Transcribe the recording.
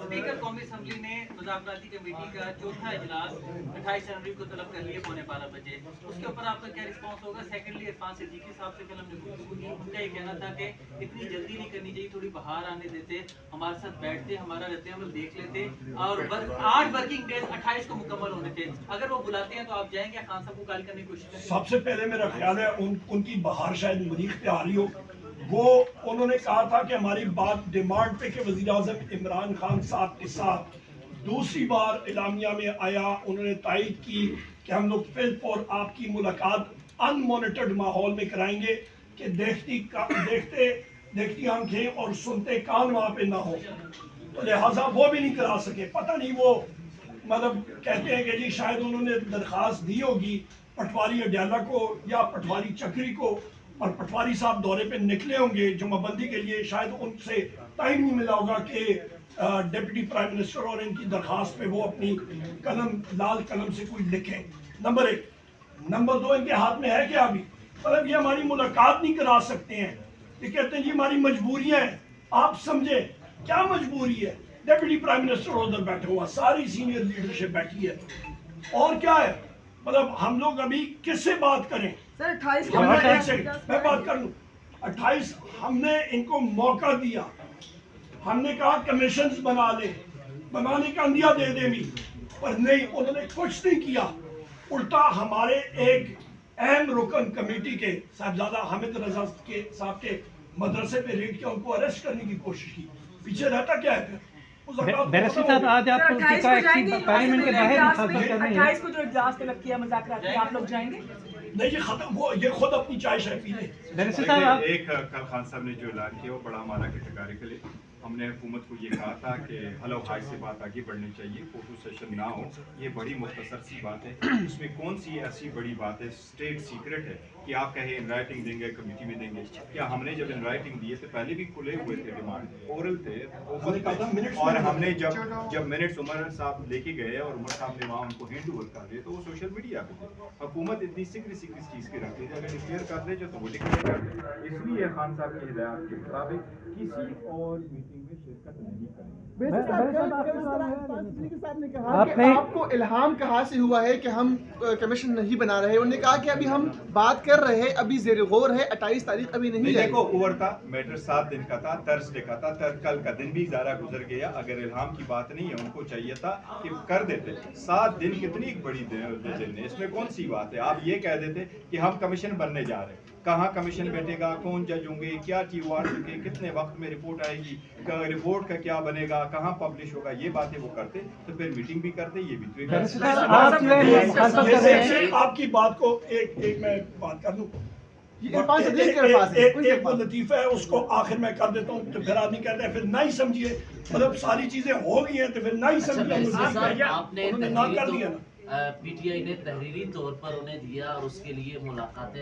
Speaker कौमी assembly ने मुज़ाकराती committee का चौथा इजलास 28 जनवरी को तलब कर लिया 12:15 बजे। उसके ऊपर आपका क्या रिस्पांस होगा? सेकेंडली इरफान सिद्दीकी साहब से कल हमने गुफ्तगू की, उनका ये कहना था कि इतनी जल्दी नहीं करनी चाहिए, थोड़ी बाहर आने देते, हमारे साथ बैठते, हमारा रद्द-ए-अमल देख लेते, और 8 वर्किंग डेज 28 को मुकम्मल होने थे। अगर वो बुलाते हैं तो आप जाएंगे? खान साहब को गाली करने की कोशिश करेंगे? सबसे पहले मेरा ख्याल है उनकी बाहर शायद मरीख पे आ रही हो। वो उन्होंने कहा था कि हमारी बात डिमांड पे कि वज़ीर आज़म इमरान खान साहब के साथ दूसरी बार इलामिया में आया, उन्होंने तायद की कि हम लोग फिर और आपकी मुलाकात अनमॉनिटर्ड माहौल में कराएंगे कि देखती आंखें और सुनते कान वहाँ पे ना हो, तो लिहाजा वो भी नहीं करा सके। पता नहीं वो मतलब कहते हैं कि जी शायद उन्होंने दरख्वास्त दी होगी पटवारी अड्याला को या पटवारी चक्री को, और पटवारी साहब दौरे पे निकले होंगे जुम्माबंदी के लिए, शायद उनसे टाइम नहीं मिला होगा कि डिप्टी प्राइम मिनिस्टर और इनकी दरख्वास्त पे वो अपनी लाल कलम से कोई लिखें। नंबर 1। नंबर 2, इनके हाथ में है क्या अभी? मतलब ये हमारी मुलाकात नहीं करा सकते हैं, ये कहते हैं जी हमारी मजबूरियां हैं। आप समझे क्या मजबूरी है? डिप्टी प्राइम मिनिस्टर उधर बैठे हुआ, सारी सीनियर लीडरशिप बैठी है, और क्या है? मतलब हम लोग अभी किससे बात करें? सर 28 मैं बात कर लूं। 28 हमने इनको मौका दिया, हमने कहा कमीशन बना ले, बनाने का अंदिया दे दे भी, पर नहीं, उन्होंने कुछ नहीं किया। उल्टा हमारे एक अहम रुकन कमेटी के साहबजादा हामिद रजा के साहब के मदरसे पे रेड किया, उनको अरेस्ट करने की कोशिश की। पीछे रहता क्या है फिर? बैरिस्टर साहब, आज आपको पार्लियामेंट के बाहर मुखातिब कर रहे हैं। 28 को जो इजलास तलब किया मुज़ाकरात में, आप लोग जाएंगे? नहीं, ये खत्म, वो ये खुद अपनी चाय शाय पी ले। बैरिस्टर साहब, एक कल खान साहब ने जो ऐलान किया वो बड़ा हमारा कितकारी के लिए। हमने हुकूमत को ये कहा था कि हलव हाई से बात आगे बढ़नी चाहिए, फोटो सेशन ना हो। ये बड़ी मुख्तसर सी बात है, इसमें कौन सी ऐसी बड़ी बात है, स्टेट सीक्रेट है कि आप कहें इन राइटिंग देंगे, कमेटी में देंगे? क्या हमने जब इन राइटिंग दिए थे, पहले भी खुले हुए थे, डिमांड ओरल थे, और हमने जब मिनट्स उमर साहब लेके गए और उमर साहब ने वहाँ उनको हैंड ओवर कर दिए, तो वो सोशल मीडिया पे थे। हुकूमत इतनी सिक्री चीज़ की रखती है, अगर डिक्लेयर कर दे तो वो डिक्लेयर कर दे। इसलिए खान साहब की हिदायत के मुताबिक किसी और मीटिंग में शिरकत नहीं करेंगे। साहब ने कहा कि आपको इल्हाम कहाँ से हुआ है कि हम कमीशन नहीं बना रहे? उन्होंने कहा कि अभी हम बात कर रहे हैं, अभी ज़ेर गौर है, 28 तारीख अभी नहीं है। देखो, ओवर था मैटर 7 दिन का था, थर्सडे का था, कल का दिन भी ज़्यादा गुजर गया। अगर इल्हाम की बात नहीं है, उनको चाहिए था कि कर देते। 7 दिन कितनी बड़ी दिन है, इसमें कौन सी बात है? आप ये कह देते कि हम कमीशन बनने जा रहे हैं। कहाँ कमीशन बैठेगा, कौन जज होंगे, क्या चीज़ होंगे, कितने वक्त में रिपोर्ट आएगी, रिपोर्ट का क्या बनेगा, कहाँ पब्लिश होगा, ये बातें वो करते तो फिर मीटिंग भी करते, ये भी आपकी बात को एक मैं बात कर लूं। एक वो लतीफ़ा है, उसको आखिर में कर देता हूँ, तो फिर आदमी कहता है फिर ना ही समझिए। मतलब सारी चीजें हो गई हैं तो फिर ना ही समझिए, आपने ना कर दिया ना। पीटीआई ने तहरीरी तौर पर उन्हें दिया और उसके लिए मुलाकातें